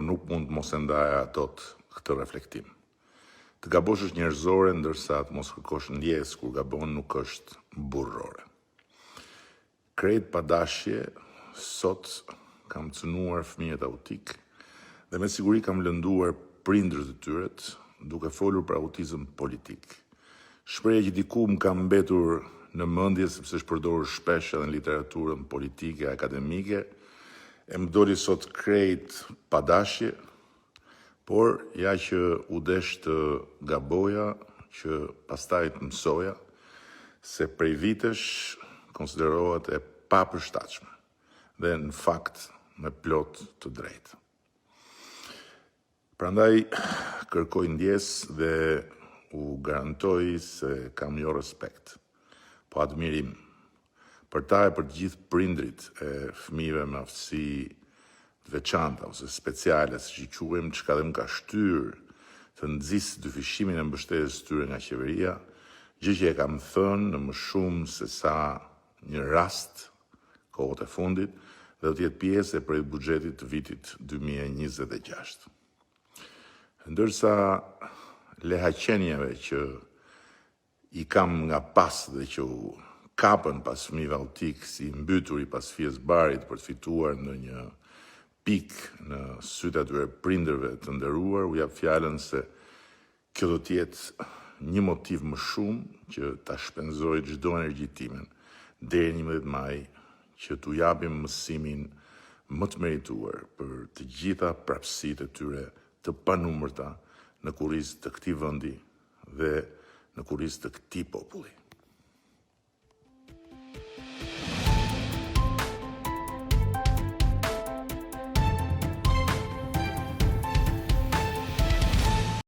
nuk mund mos e ndaja atot këtë reflektim. Të gabosh është njerëzore, ndërsa të mos kërkosh ndjesë kur gabon nuk është burrore. Krejt pa dashje, sot kam cënuar fëmijët autik dhe me siguri kam lënduar prindërët e tyret duke folur për autizëm politik. Shpreha që diku më kam mbetur në mendje sepse është përdorur shpesh edhe në literaturën politike, akademike, e më doli sot krejt pa dashje, por ja që u desh të gaboja, që pastaj të mësoja, se prej vitesh konsiderohet e papërshtatshme dhe në fakt me plot të drejtë. Prandaj kërkoj ndjesë dhe u garantoj se kam jo respekt, po admirim për ta e për të gjithë prindrit e fëmijëve me aftësi të veçanta ose speciale, siç i quajmë, çka dhe më ka shtyr të nxjisë dyfishimin e mbështetjes tyre nga qeveria, gjë që e kam thënë në më shumë se sa një rast kohët e fundit dhe do të jetë pjesë e projekt buxhetit të vitit 2026. Ndërsa lehaqenjeve që i kam nga pas dhe që u kapën pas fëmijëve autik si mbytur i pas fjes barit për të fituar në një pikë në sytë atyre prindërve të nderuar, u jap fjalën se kjo do të jetë një motiv më shumë që ta shpenzoj çdo energji timen deri 11 maj që t'u japim mësimin më të merituar për të gjitha prapësitë e tyre të panumërta në kurrizë të këtij vendi dhe në kurrizë të këtij populli.